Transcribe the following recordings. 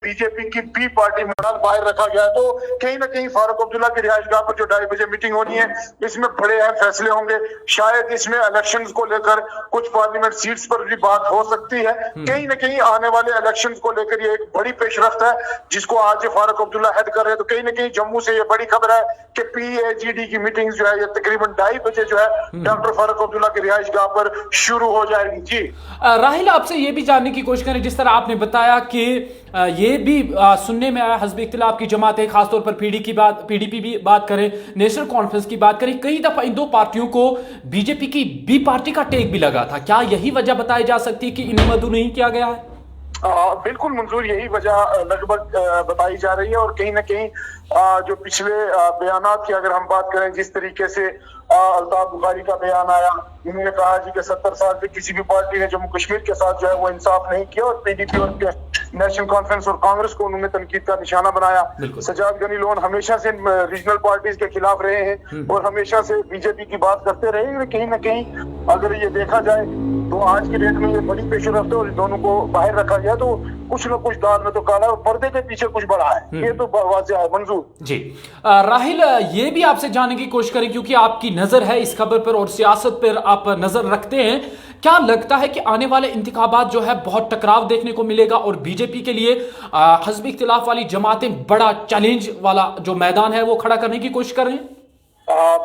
BJP की B party मैदान बाहर रखा गया है। तो कहीं ना कहीं फारूक अब्दुल्ला की रिहाइशगाह पर जो 2:30 बजे मीटिंग होनी है, इसमें बड़े अहम फैसले होंगे। शायद इसमें इलेक्शंस को लेकर कुछ पार्लियामेंट सीट्स पर भी बात हो सकती है। कहीं ना कहीं आने वाले इलेक्शंस को लेकर ये एक बड़ी पेशरफ्त है जिसको आज फारूक अब्दुल्ला हेड कर रहे हैं। तो कहीं ना कहीं जम्मू से ये बड़ी खबर है कि PAGD की मीटिंग जो है ये तकरीबन 2:30 बजे जो है डॉक्टर फारूक अब्दुल्ला की रिहाइशगाह पर शुरू हो जाएगी। जी राहिल, आपसे ये भी जानने की कोशिश करें, जिस तरह आपने बताया कि ये भी सुनने में आया हज़ब इख्तिलाफ की जमात है, खासतौर पर PDP भी बात करें, नेशनल कॉन्फ्रेंस की बात करें, कई दफा इन दो पार्टियों को बीजेपी की बी पार्टी का टेक भी लगा था। क्या यही वजह बताई जा सकती है कि इन्हें मदऊ नहीं किया गया है? बिल्कुल मंजूर, यही वजह लगभग बताई जा रही है। और कहीं ना कहीं जो पिछले बयानात की अगर हम बात करें, जिस तरीके से अल्ताफ बुखारी का बयान आया, उन्होंने कहा जी कि 70 साल से किसी भी पार्टी ने जम्मू कश्मीर के साथ जो है वो इंसाफ नहीं किया, और PDP और नेशनल कॉन्फ्रेंस और कांग्रेस को उन्होंने तनकीद का निशाना बनाया। सजाद गनी लोन हमेशा से रीजनल पार्टीज के खिलाफ रहे हैं और हमेशा से बीजेपी की बात करते रहे। कहीं ना कहीं अगर ये देखा जाए तो आज की डेट में ये बड़ी पेशरफ्त है और दोनों को बाहर रखा गया, तो कुछ न कुछ दाल में तो काला और पर्दे के पीछे कुछ बड़ा है, ये तो वाज़ेह है। मंजूर जी, राहिल, ये भी आपसे जानने की कोशिश करें क्योंकि आपकी नजर है इस खबर पर और सियासत पर आप नजर रखते हैं। क्या लगता है कि आने वाले इंतखाबात जो है बहुत टकराव देखने को मिलेगा और बीजेपी के लिए हज़ब इख्तिलाफ वाली जमातें बड़ा चैलेंज वाला जो मैदान है वो खड़ा करने की कोशिश कर रहे हैं?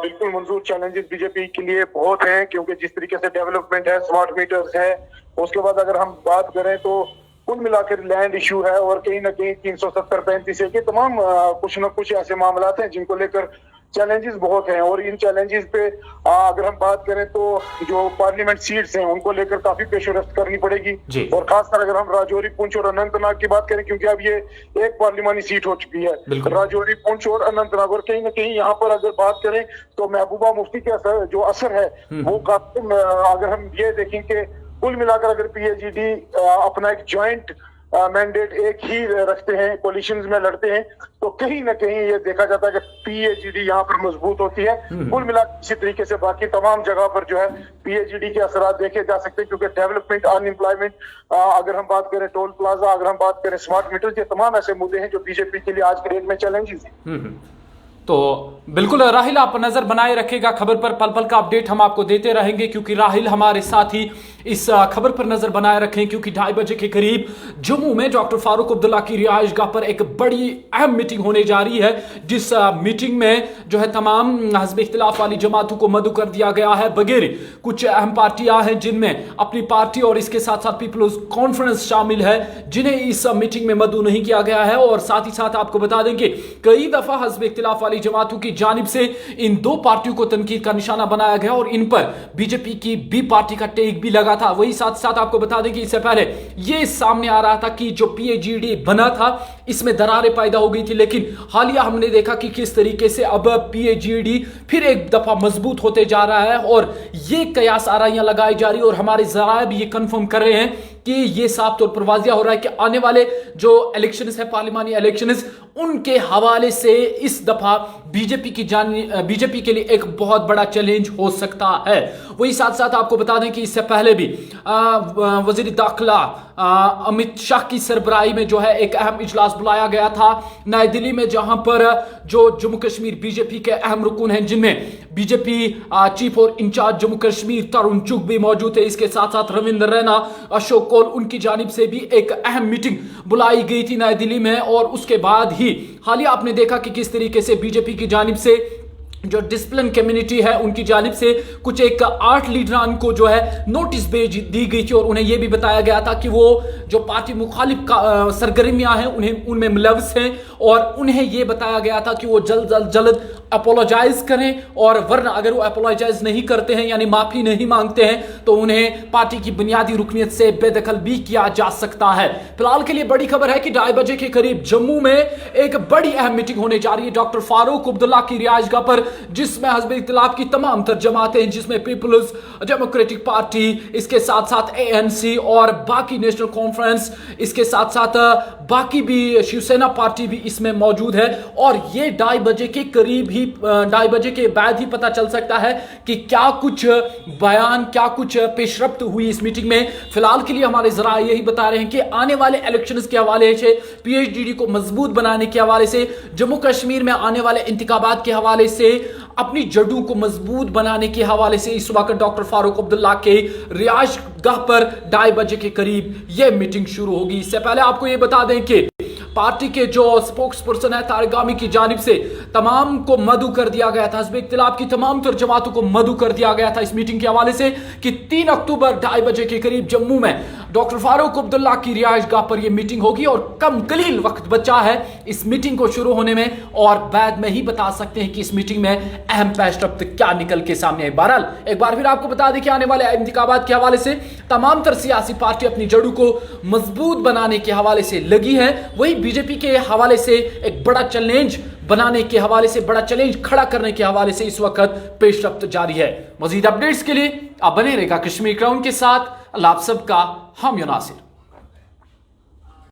बिल्कुल मंजूर, चैलेंजेस बीजेपी के लिए बहुत हैं, क्योंकि जिस तरीके से डेवलपमेंट है, स्मार्ट मीटर्स है, उसके बाद अगर हम बात करें तो कुल मिलाकर लैंड इशू है, और कहीं ना कहीं 370-35 के तमाम कुछ न कुछ ऐसे मामला हैं जिनको लेकर चैलेंजेस बहुत हैं। और इन चैलेंजेस पे अगर हम बात करें तो जो पार्लियामेंट सीट्स हैं उनको लेकर काफी पेशरफ्त करनी पड़ेगी। और खासकर अगर हम राजौरी, पुंछ और अनंतनाग की बात करें, क्योंकि अब ये एक पार्लिमानी सीट हो चुकी है, राजौरी, पुंछ और अनंतनाग। और कहीं ना कहीं यहाँ पर अगर बात करें तो महबूबा मुफ्ती के जो असर है वो काफी, अगर हम ये देखें कि कुल मिलाकर अगर PAGD अपना एक ज्वाइंट मैंडेट एक ही रखते हैं, कोलिशंस में लड़ते हैं, तो कहीं ना कहीं ये देखा जाता है कि PAGD यहाँ पर मजबूत होती है। कुल मिलाकर इसी तरीके से बाकी तमाम जगह पर जो है PAGD के असरात देखे जा सकते हैं, क्योंकि डेवलपमेंट, अनएम्प्लॉयमेंट, अगर हम बात करें टोल प्लाजा, अगर हम बात करें स्मार्ट मीटर, ये तमाम ऐसे मुद्दे हैं जो बीजेपी के लिए आज के डेट में चैलेंजेस हैं। तो बिल्कुल राहिल, आप नजर बनाए रखेगा खबर पर, पल पल का अपडेट हम आपको देते रहेंगे, क्योंकि राहिल हमारे साथ ही इस खबर पर नजर बनाए रखें, क्योंकि 2:30 बजे के करीब जम्मू में डॉक्टर फारूक अब्दुल्ला की रिहाइशगाह पर एक बड़ी अहम मीटिंग होने जा रही है, जिस मीटिंग में जो है तमाम हज़ब इख्तिलाफ वाली जमातों को मदऊ कर दिया गया है। बगैर कुछ अहम पार्टियां हैं जिनमें अपनी पार्टी और इसके साथ साथ पीपल्स कॉन्फ्रेंस शामिल है, जिन्हें इस मीटिंग में मदऊ नहीं किया गया है। और साथ ही साथ आपको बता दें कि कई दफा हज़ब इख्तिलाफ वाली जमातों की जानिब से इन दो पार्टियों को तनकीद का निशाना बनाया गया और इन पर बीजेपी की बी पार्टी का टेक भी लगा था। वही साथ साथ आपको बता दें कि इससे पहले ये सामने आ रहा था कि जो PAGD बना था इसमें दरारें पैदा हो गई थी, लेकिन हालिया हमने देखा कि किस तरीके से अब PAGD फिर एक दफा मजबूत होते जा रहा है और ये कयास आराइयां लगाई जा रही है और हमारे जराए भी ये कंफर्म कर रहे हैं कि ये साफ तौर पर वाजिया हो रहा है कि आने वाले जो इलेक्शंस है, पार्लिमानी इलेक्शंस, उनके हवाले से इस दफा बीजेपी के लिए एक बहुत बड़ा चैलेंज हो सकता है। वही साथ साथ आपको बता दें कि इससे पहले भी वजीर दाखिला अमित शाह की सरबराही में जो है एक अहम इजलास बुलाया गया था नई दिल्ली में, जहां पर जो जम्मू कश्मीर बीजेपी के अहम रुकून हैं, जिनमें बीजेपी चीफ और इंचार्ज जम्मू कश्मीर तरुण चुग भी मौजूद थे, इसके साथ साथ रविंद्र रैना, अशोक कौल, उनकी जानिब से भी एक अहम मीटिंग बुलाई गई थी नई दिल्ली में। और उसके बाद ही हालिया आपने देखा कि किस तरीके से बीजेपी की जानिब से जो डिसिप्लिन कम्युनिटी है उनकी जानिब से कुछ एक 8 लीडरान को जो है नोटिस भेज दी गई थी और उन्हें यह भी बताया गया था कि वो जो पार्टी मुखालिफ सरगर्मियां हैं उन्हें उनमें मुलव्वस हैं और उन्हें यह बताया गया था कि वो जल्द अपोलोजाइज करें, और वरना अगर वो अपोलोजाइज नहीं करते हैं यानी माफी नहीं मांगते हैं तो उन्हें पार्टी की बुनियादी रुकनियत से बेदखल भी किया जा सकता है। फिलहाल के लिए बड़ी खबर है कि 2:30 बजे के करीब जम्मू में एक बड़ी अहम मीटिंग होने जा रही है डॉक्टर फारूक अब्दुल्ला की रिहाइशगाह पर, जिसमें हज़ब इख्तिलाफ की तमाम तर जमातें, जिसमें पीपल्स डेमोक्रेटिक पार्टी, इसके साथ साथ ANC और बाकी नेशनल कॉन्फ्रेंस, इसके साथ साथ बाकी भी शिवसेना पार्टी भी इसमें मौजूद है। और ये 2:30 बजे के करीब ही ही 2:30 बजे के बाद ही पता चल सकता है कि क्या कुछ बयान, क्या कुछ पेशरफ्त हुई इस मीटिंग में। फिलहाल के लिए हमारे जरा यही बता रहे हैं कि आने वाले इलेक्शंस के हवाले से, PHDD को मजबूत बनाने के हवाले से, जम्मू कश्मीर में आने वाले इंतखाबात के हवाले से, अपनी जड़ों को मजबूत बनाने के हवाले से इस वक्त डॉक्टर फारूक अब्दुल्ला के रिहाइश गाह पर 2:30 बजे के करीब यह मीटिंग शुरू होगी। इससे पहले आपको यह बता दें कि पार्टी के जो स्पोक्स पर्सन है तारिक गामी की जानिब से तमाम को मदऊ कर दिया गया था, हिज़्ब इख्तिलाफ की तमाम तर जमातों को मदऊ कर दिया गया था इस मीटिंग के हवाले से कि 3 अक्टूबर 2:30 बजे के करीब जम्मू में डॉक्टर फारूक अब्दुल्ला की रिहाइश गाह पर यह मीटिंग होगी और कम कलील वक्त बचा है इस मीटिंग को शुरू होने में और बाद में ही बता सकते हैं कि इस मीटिंग में अहम पेशरफ्त क्या निकल के सामने आई। बहरहाल एक बार फिर आपको बता दें कि आने वाले इंतखाबात के हवाले से तमाम तर सियासी पार्टी अपनी जड़ों को मजबूत बनाने के हवाले से लगी है। वही बीजेपी के हवाले से एक बड़ा चैलेंज बनाने के हवाले से, बड़ा चैलेंज खड़ा करने के हवाले से इस वक्त पेशरफ्त जारी है। मजीद अपडेट्स के लिए आप बने रहेगा कश्मीर क्राउन के साथ। अल्लाह आप सबका हामी नासिर।